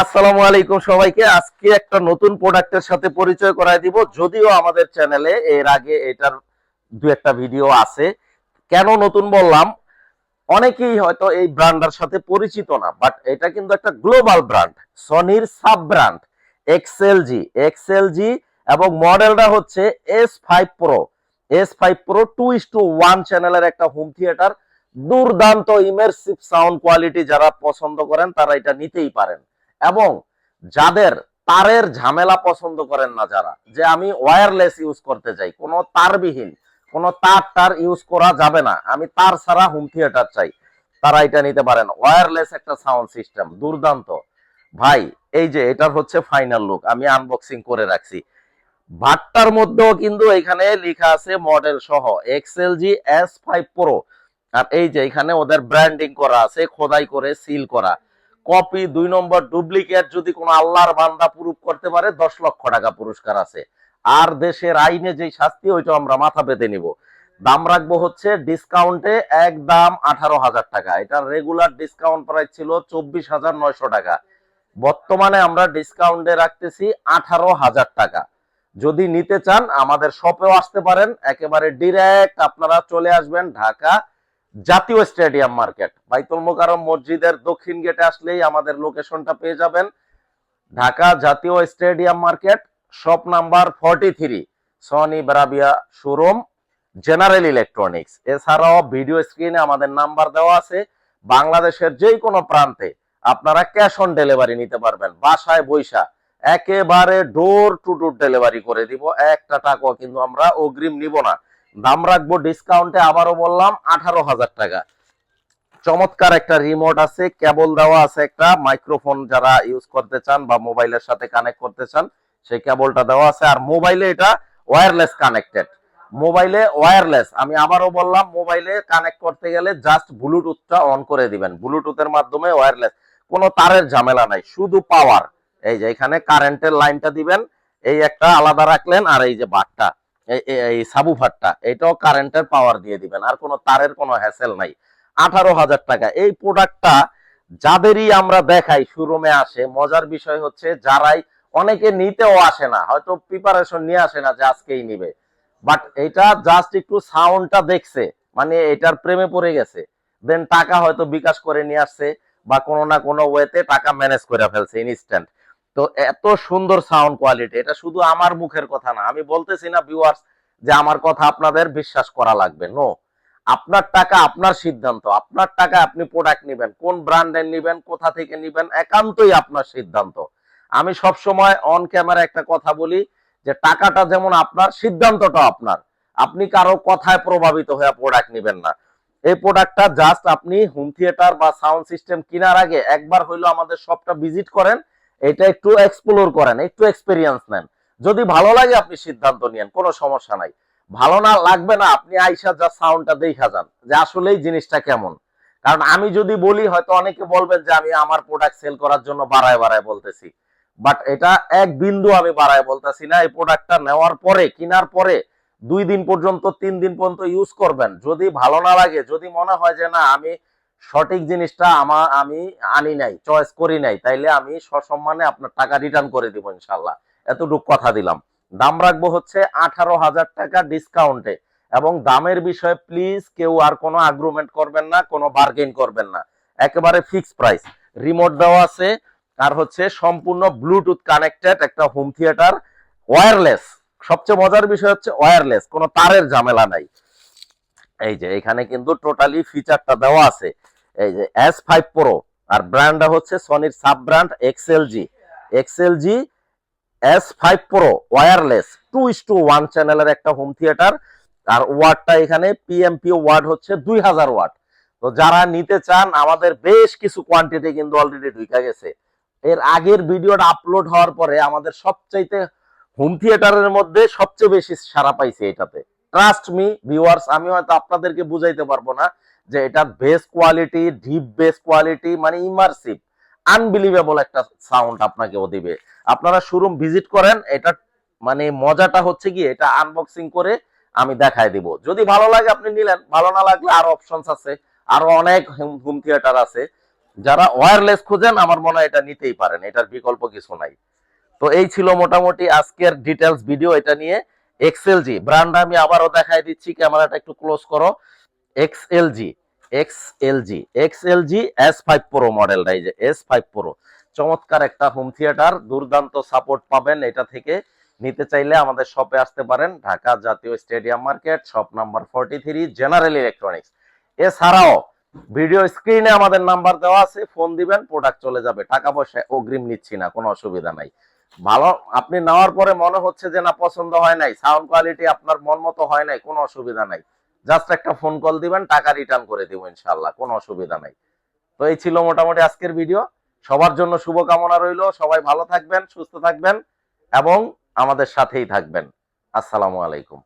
আসসালামু আলাইকুম সবাইকে। আজকে একটা নতুন প্রোডাক্টের সাথে পরিচয় করায় দিব। যদিও আমাদের চ্যানেলে এর আগে এটার দু একটা ভিডিও আছে। কেন নতুন বললাম, অনেকেই হয়তো এই ব্র্যান্ডের সাথে পরিচিত না, বাট এটা কিন্তু একটা গ্লোবাল ব্র্যান্ড, সনির সাব ব্র্যান্ড এক্সএলজি এবং মডেলটা হচ্ছে S5 Pro। S5 Pro 2:1 চ্যানেলের একটা হোম থিয়েটার, দুর্দান্ত ইমার্সিভ সাউন্ড কোয়ালিটি। যারা পছন্দ করেন তারা এটা নিতেই পারেন। এবং যাদের তারের ঝামেলা পছন্দ করেন না, যারা যে আমি ওয়্যারলেস ইউজ করতে চাই, কোনো তারবিহীন, কোনো তার ইউজ করা যাবে না, আমি তার ছাড়া হোম থিয়েটার চাই, তারা এটা নিতে পারেন। ওয়্যারলেস একটা সাউন্ড সিস্টেম, দুর্দান্ত ভাই। এই যে এটার হচ্ছে ফাইনাল লুক, আমি আনবক্সিং করে রাখছি। ভাটটার মধ্যেও কিন্তু এখানে লেখা আছে মডেল সহ XLG S5 Pro। আর এই যে এখানে ওদের ব্র্যান্ডিং করা আছে, খোদাই করে সিল করা। কপি 2 নম্বর ডুপ্লিকেট যদি কোনো আল্লাহর বান্দা প্রুফ করতে পারে 10 লক্ষ টাকা পুরস্কার আছে। আর দেশের আইনে যেই শাস্তি, ওইটা আমরা মাথা পেতে নিব। দাম রাখবো হচ্ছে ডিসকাউন্টে একদম 18,000 টাকা। এটার রেগুলার ডিসকাউন্ট প্রাইস ছিল 24,900 টাকা। বর্তমানে আমরা ডিসকাউন্টে রাখতেছি 18,000 টাকা। যদি নিতে চান আমাদের শপেও আসতে পারেন, একেবারে ডিরেক্ট আপনারা চলে আসবেন ঢাকা জাতীয় স্টেডিয়াম মার্কেট, বাইতুল মোকাররম মসজিদের দক্ষিণ গেটে আসলেই আমাদের লোকেশনটা পেয়ে যাবেন। ঢাকা জাতীয় stadium market, shop number 43, Sony Bravia showroom, general electronics. এছাড়াও ভিডিও স্ক্রিনে আমাদের নাম্বার দেওয়া আছে। বাংলাদেশের যে কোনো প্রান্তে আপনারা ক্যাশ অন ডেলিভারি নিতে পারবেন, বাসায় বৈশা একেবারে ডোর টু ডোর ডেলিভারি করে দিব। একটা টাকাও কিন্তু আমরা অগ্রিম নিব না। দাম রাখবো ডিসকাউন্টে, আবারও বললাম 18,000 টাকা। চমৎকার একটা রিমোট আছে, কেবল দেওয়া আছে, একটা মাইক্রোফোন যারা ইউজ করতে চান বা মোবাইলের সাথে কানেক্ট করতে চান সেই কেবলটা দেওয়া আছে। আর মোবাইলে এটা ওয়্যারলেস কানেক্টেড, মোবাইলে ওয়্যারলেস। আমি আবারও বললাম, মোবাইলে কানেক্ট করতে গেলে জাস্ট ব্লুটুথটা অন করে দিবেন, ব্লুটুথের মাধ্যমে ওয়্যারলেস, কোনো তারের ঝামেলা নাই, শুধু পাওয়ার। এই যে এখানে কারেন্টের লাইনটা দিবেন, এই একটা আলাদা রাখলেন, আর এই যে বাটটা, এই সাবুফারটা, এটাও কারেন্টের পাওয়ার দিয়ে দিবেন, আর কোনো তারের কোনো হ্যাসেল নাই। 18,000 টাকা এই প্রোডাক্টটা যাদেরই আমরা দেখাই শোরুমে আসে। মজার বিষয় হচ্ছে যারাই, অনেকে নিতেও আসে না, হয়তো প্রিপারেশন নিয়ে আসে না যে আজকেই নিবে, বাট এটা জাস্ট একটু সাউন্ডটা দেখছে, মানে এটার প্রেমে পড়ে গেছে, দেন টাকা হয়তো বিকাশ করে নিয়ে আসছে বা কোনো না কোনো ওয়েতে টাকা ম্যানেজ করে ফেলছে ইনস্ট্যান্ট। তো এত সুন্দর সাউন্ড কোয়ালিটি, এটা শুধু আমার মুখের কথা না, আমি বলতেছি না ভিউয়ার্স যে আমার কথা আপনাদের বিশ্বাস করা লাগবে, নো। আপনার টাকা, আপনার সিদ্ধান্ত, আপনার টাকা আপনি প্রোডাক্ট নেবেন, কোন ব্র্যান্ডের নেবেন, কোথা থেকে নেবেন, একান্তই আপনার সিদ্ধান্ত। আমি সব সময় অন ক্যামেরা একটা কথা বলি যে টাকাটা যেমন আপনার, সিদ্ধান্তটা আপনার। আপনি কারো কথায় প্রভাবিত হয়ে প্রোডাক্ট নেবেন না। এই প্রোডাক্টটা জাস্ট আপনি হোম থিয়েটার বা সাউন্ড সিস্টেম কেনার আগে একবার হইলো আমাদের শপটা ভিজিট করেন, এটা একটু এক্সপ্লোর করেন, একটু এক্সপেরিয়েন্স নেন। যদি ভালো লাগে আপনি সিদ্ধান্ত নিয়েন, কোনো সমস্যা নাই। ভালো না লাগবে না, আপনি আইসা যা সাউন্ডটা দেখা যান যে আসলেই জিনিসটা কেমন। কারণ আমি যদি বলি হয়তো অনেকে বলবেন যে আমি আমার প্রোডাক্ট সেল করার জন্য বাড়ায় বাড়ায় বলতেছি, বাট এটা এক বিন্দু আমি বাড়ায় বলতেছি না। এই প্রোডাক্টটা নেওয়ার পরে, কেনার পরে 2 দিন পর্যন্ত, 3 দিন পর্যন্ত ইউজ করবেন। যদি ভালো না লাগে, যদি মনে হয় যে না আমি সঠিক জিনিসটা আমি আনি নাই, চয়েস করি নাই, তাইলে আমি সসম্মানে আপনার টাকা রিটার্ন করে দিব ইনশাল্লাহ। এতটুকু কথা দিলাম। দাম রাখবো হচ্ছে 18,000 টাকা ডিসকাউন্টে। এবং দামের বিষয়ে প্লিজ কেউ আর কোনো আর্গুমেন্ট করবেন না, কোনো বার্গেন করবেন না, একেবারে ফিক্সড প্রাইস। রিমোট দেওয়া আছে, আর হচ্ছে সম্পূর্ণ ব্লুটুথ কানেক্টেড একটা হোম থিয়েটার, ওয়্যারলেস। সবচেয়ে মজার বিষয় হচ্ছে ওয়্যারলেস, কোনো তারের ঝামেলা নাই। এই যে এখানে কিন্তু টোটালি ফিচারটা দেওয়া আছে। এই যে S5 Pro, আর ব্র্যান্ডটা হচ্ছে সনির sub brand XLG S5 Pro wireless 2:1 চ্যানেলের একটা হোম থিয়েটার। আর ওয়াটটা এখানে পিএমপি ওয়াট হচ্ছে 2000 ওয়াট। তো যারা নিতে চান, আমাদের বেশ কিছু কোয়ান্টিটি কিন্তু অলরেডি ঢুকে গেছে। এর আগের ভিডিওটা আপলোড হওয়ার পরে আমাদের সবচাইতে হোম থিয়েটারের মধ্যে সবচেয়ে বেশি সাড়া পাইছে এটাতে। ট্রাস্ট মি ভিউয়ার্স, আমি হয়তো আপনাদেরকে বুঝাইতে পারবো না যে এটা base quality, deep base quality, মানে ইমার্সিভ, আনবিলিভেবল একটা সাউন্ড আপনাকেও দিবে। আপনারা শোরুম ভিজিট করেন, এটা মানে মজাটা হচ্ছে কি, এটা আনবক্সিং করে আমি দেখায় দিব। যদি ভালো লাগে আপনি নিলেন, ভালো না লাগলে আরো অপশনস আছে, আরো অনেক হোম থিয়েটার আছে। যারা ওয়্যারলেস খুঁজেন আমার মনে হয় এটা নিতেই পারেন, এটার বিকল্প কিছু নাই। তো এই ছিল মোটামুটি আজকের ডিটেলস ভিডিও এটা নিয়ে। এক্সএলজি ব্র্যান্ড আমি আবারও দেখাই দিচ্ছি, ক্যামেরাটা একটু ক্লোজ করো। এক্সএলজি এক্সএলজি S5 প্রো মডেলটা, এই যে S5 প্রো, চমৎকার একটা হোম থিয়েটার, দুর্দান্ত সাপোর্ট পাবেন এটা থেকে। নিতে চাইলে আমাদের শপে আসতে পারেন, ঢাকা জাতীয় stadium market, shop number 43, general electronics. এছাড়াও ভিডিও স্ক্রিনে আমাদের নাম্বার দেওয়া আছে, ফোন দিবেন, প্রোডাক্ট চলে যাবে, টাকা পয়সা অগ্রিম নিচ্ছি না, কোনো অসুবিধা নাই। ভালো আপনি নেওয়ার পরে মনে হচ্ছে যে না পছন্দ হয় নাই, সাউন্ড কোয়ালিটি আপনার মন মতো হয় নাই, কোনো অসুবিধা নাই, জাস্ট একটা ফোন কল দিবেন, টাকা রিটার্ন করে দিব ইনশাআল্লাহ, কোনো অসুবিধা নাই। তো এই ছিল মোটামুটি আজকের ভিডিও। সবার জন্য শুভকামনা রইল, সবাই ভালো থাকবেন, সুস্থ থাকবেন এবং আমাদের সাথেই থাকবেন। আসসালামু আলাইকুম।